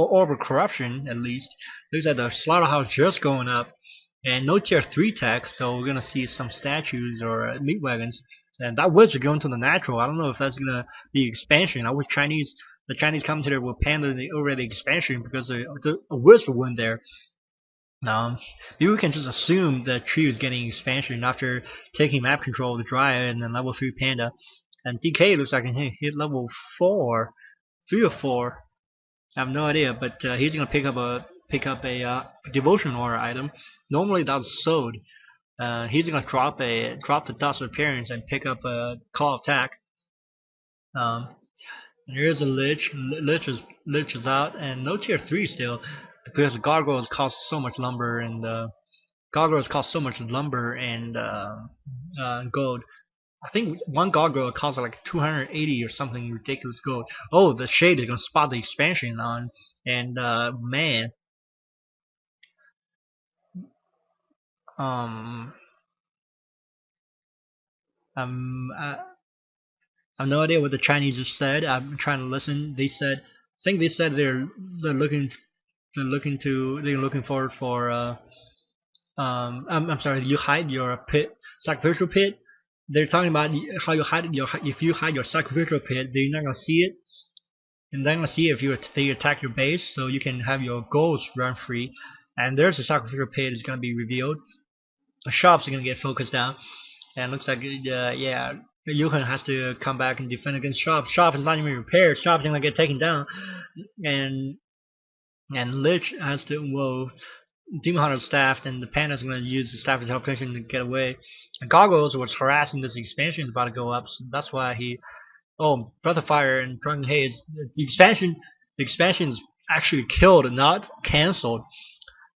orb of corruption at least. Looks like the slaughterhouse just going up, and no tier 3 tech, so we're gonna see some statues or meat wagons. And that wizard going to the natural. I don't know if that's gonna be expansion. I wish the Chinese commentator will pander over the expansion because a wizard went there. Maybe we can just assume that Tree is getting expansion after taking map control of the Dryad and then level 3 Panda. And DK looks like he can hit level 4, 3 or 4. I have no idea, but he's gonna pick up a devotion aura item. Normally that's sold. He's gonna drop the dust of appearance and pick up a call attack. Here's a Lich. Lich is out, and no tier 3 still because the gargoyles cost so much lumber and gold. I think one gargoyle costs like 280 or something ridiculous gold. Oh, the shade is gonna spot the expansion on, and man, um, I have no idea what the Chinese have said. I'm trying to listen. I think they said they're looking forward for I'm sorry, you hide your sacrificial pit. They're talking about how you hide if you hide your sacrificial pit, they're not gonna see it, and they're gonna see if they attack your base, so you can have your goals run free. And there's a sacrificial pit is gonna be revealed. The shops are gonna get focused down, and it looks like yeah, Yuhan has to come back and defend against Shop. Shop is not even repaired. Shop's gonna get taken down, and Lich has to Demon Hunter's staff, and the Panda's gonna use the staff as teleportation to get away. And Goggles was harassing this expansion about to go up, so that's why he Breath of Fire and Drunken Haze. The expansion is actually killed and not cancelled.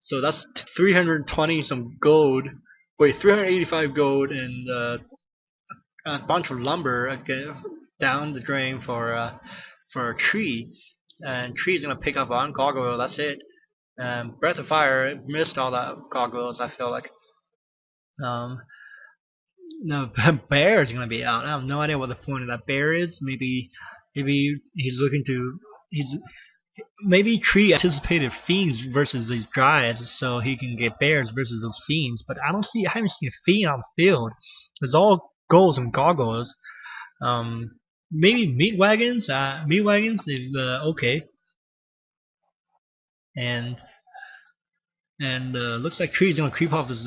So that's 320 some gold. Wait, 385 gold and a bunch of lumber down the drain for a Tree. And Tree's gonna pick up on Gargoyle. That's it. Breath of Fire missed all that gargoyles. I feel like. No, Bear is gonna be out. I have no idea what the point of that bear is. Maybe he's looking to maybe Tree anticipated fiends versus these dryads, so he can get bears versus those fiends. But I haven't seen a fiend on the field. It's all goals and gargoyles. Maybe meat wagons. Meat wagons is okay. And looks like Tree's gonna creep off this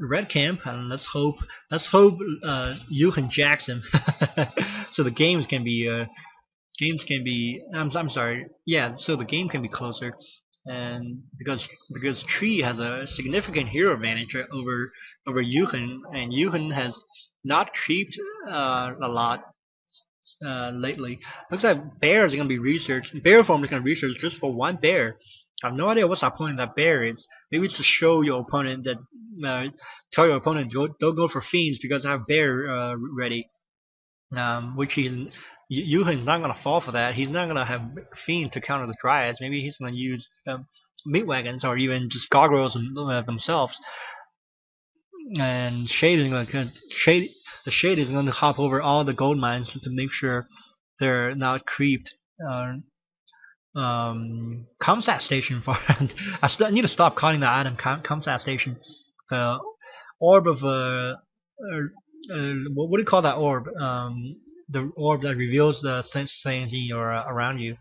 red camp, and let's hope Yuhan jacks him, so the games can be I'm sorry, yeah, so the game can be closer, and because Tree has a significant hero advantage over Yuhan, and Yuhan has not creeped a lot lately. Looks like bears are gonna be researched. Bear form is gonna research just for one bear. I have no idea what's the point of that bear is. Maybe it's to show your opponent that tell your opponent don't go for fiends because I have bear ready. Which Yuhan's not gonna fall for that. He's not gonna have fiends to counter the dryads. Maybe he's gonna use meat wagons or even just gargoyles themselves. And the shade is going to hop over all the gold mines to make sure they're not creeped. Comsat station for I need to stop calling that item Comsat station. The orb of what do you call that orb? The orb that reveals the things in your around you.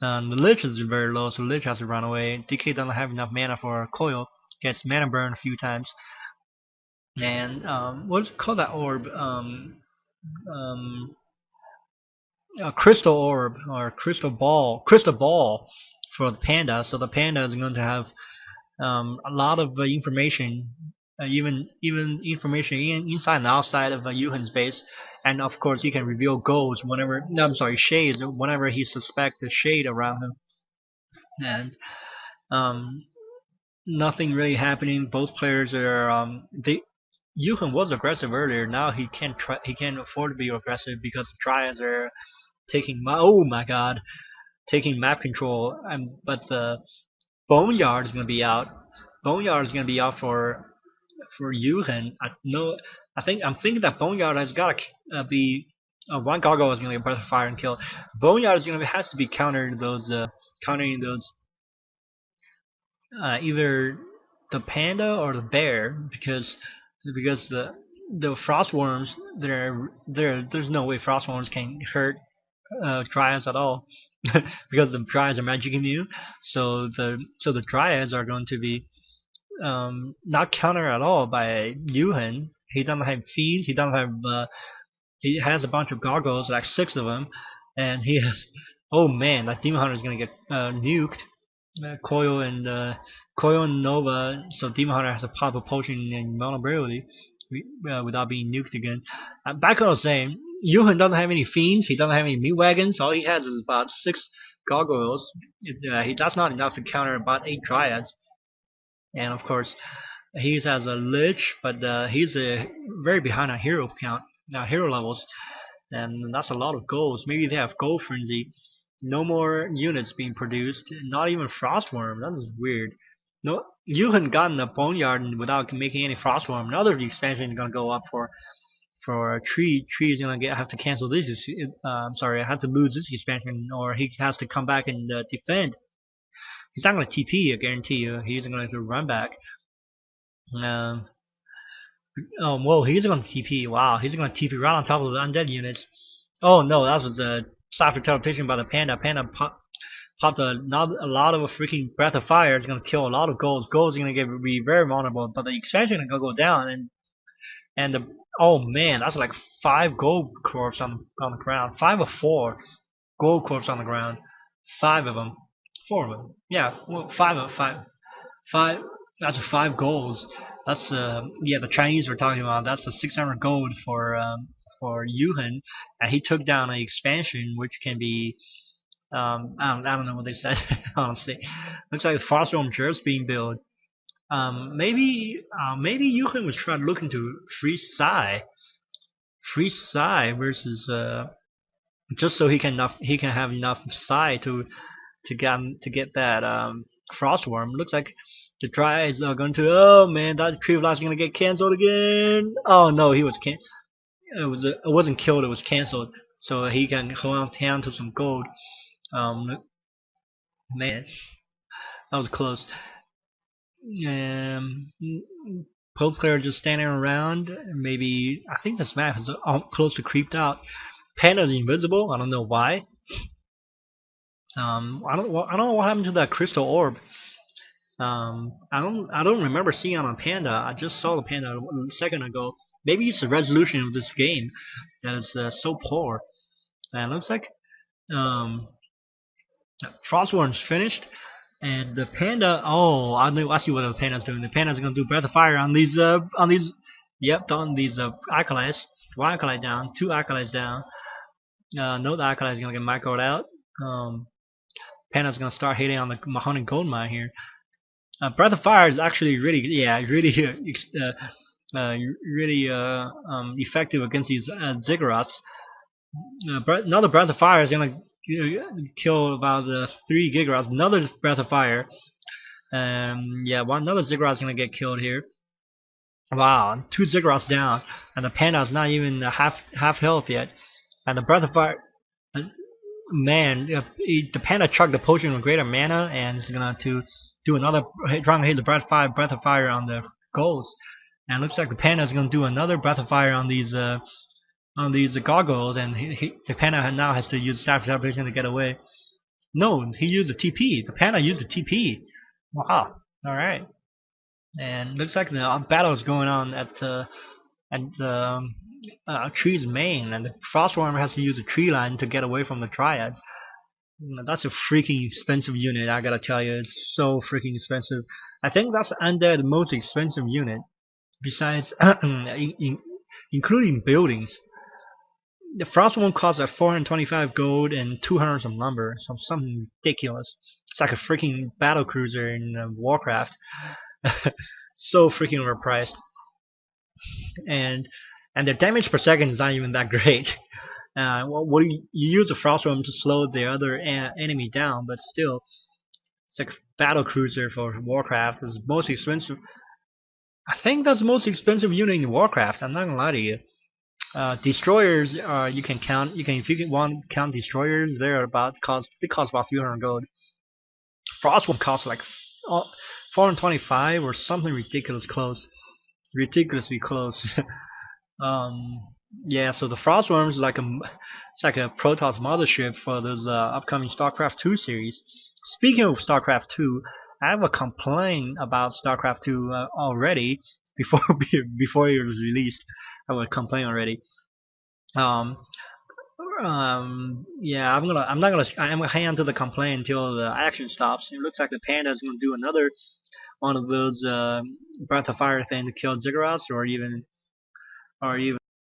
The Lich is very low, so Lich has to run away. DK doesn't have enough mana for Coil. Gets mana burn a few times. And what do you call that orb? A crystal orb or crystal ball for the panda. So the panda is going to have a lot of information, even information inside and outside of Yuhan's base, and of course he can reveal goals whenever. No, I'm sorry, shades whenever he suspects a shade around him, and nothing really happening. Both players are Yuhan was aggressive earlier. Now he can't afford to be aggressive because the Dryads are taking taking map control. But the Boneyard is gonna be out. Boneyard is gonna be out for Yuhan. I'm thinking that Boneyard has gotta be one gargoyle is gonna get breath of fire and kill. Boneyard is gonna has to be countering those either the panda or the bear because the frostworms there's no way frostworms can hurt Triads at all because the Triads are magic immune. So the Triads are going to be not countered at all by UHen. He doesn't have fiends. He doesn't have. He has a bunch of gargoyles, like 6 of them, and he has. Oh man, that Demon Hunter is gonna get nuked. Coil and Nova. So Demon Hunter has to pop a potion in vulnerability without being nuked again. Back what I was saying, Yuhan doesn't have any fiends. He doesn't have any meat wagons. All he has is about 6 gargoyles. That's not enough to counter about 8 triads. And of course, he has a lich, but he's very behind on hero count, hero levels, and that's a lot of golds. Maybe they have gold frenzy. No more units being produced. Not even frostworm. That is weird. No, you haven't gotten a boneyard without making any frostworm. Now the expansion is gonna go up for a tree. Tree is gonna have to cancel this. Sorry, I have to lose this expansion, or he has to come back and defend. He's not gonna TP. I guarantee you. He's gonna have to run back. Whoa, he's gonna TP. Wow, he's gonna TP right on top of the undead units. Oh no, that was a software teleportation by the panda. Panda popped a lot of a freaking breath of fire. It's gonna kill a lot of golds. Golds are gonna be very vulnerable, but the expansion is gonna go down and the oh man, that's like 5 gold corpse on the ground. 5 or 4 gold corpse on the ground. 5 of them. 4 of them. Yeah, well, 5. That's 5 golds. That's yeah, the Chinese were talking about. That's a 600 gold for Yuhan, and he took down an expansion which can be I don't know what they said honestly. Looks like the Frostworm just being built. Maybe Yuhan was trying to look into free Psy versus just so he can have enough Psy to get that Frostworm. Looks like the tries are going to. Oh man, that Tree of Life is gonna get cancelled again. Oh no, he was it wasn't killed. It was cancelled, so he can hold on to some gold. Man, that was close. Pope player just standing around. Maybe I think this map is close to creeped out. Panda's invisible. I don't know why. I don't know what happened to that crystal orb. I don't remember seeing it on Panda. I just saw the Panda a second ago. Maybe it's the resolution of this game that is so poor. And it looks like Frostworm's finished, and the Panda. Oh, I see what the Panda's doing. The Panda's gonna do Breath of Fire on these Yep, on these acolytes. 1 acolyte down, 2 acolytes down. No, the acolyte is gonna get microed out. Panda's gonna start hitting on the Mahoney Gold Mine here. Breath of Fire is actually really effective against these Ziggurats. Another Breath of Fire is gonna kill about 3 Giggurats. Another Breath of Fire. Yeah, another Ziggurat is gonna get killed here. Wow, 2 Ziggurats down, and the Panda is not even half health yet. And the Breath of Fire. Man, the Panda chucked the potion of greater mana and is gonna do another trying to hit the breath of fire on the goals. And it looks like the Panda is gonna do another breath of fire on these gargoyles, and the Panda now has to use staff celebration to get away. No, he used the TP. The Panda used the TP. Wow. All right. And looks like the battle is going on at the tree's main, and the Frostworm has to use the tree line to get away from the Triads. That's a freaking expensive unit, I gotta tell you. It's so freaking expensive. I think that's Undead most expensive unit, besides including buildings. The Frostworm costs like 425 gold and 200 some lumber, something ridiculous. It's like a freaking battle cruiser in Warcraft. So freaking overpriced. And their damage per second is not even that great. You use the Frostworm to slow the other enemy down, but still, it's like a battle cruiser for Warcraft. It's most expensive. I think that's the most expensive unit in Warcraft. I'm not gonna lie to you. Destroyers, you can count. If you want count destroyers, they cost about 300 gold. Frost one costs like 425 or something ridiculously close. um, yeah. So the Frost worms is like it's like a Protoss mothership for those upcoming StarCraft 2 series. Speaking of StarCraft 2, I have a complaint about StarCraft 2 already before before it was released. I have a complaint already. Um, yeah, I'm gonna hang on to the complaint until the action stops. It looks like the panda is gonna do another one of those Breath of Fire thing to kill Ziggurats, or even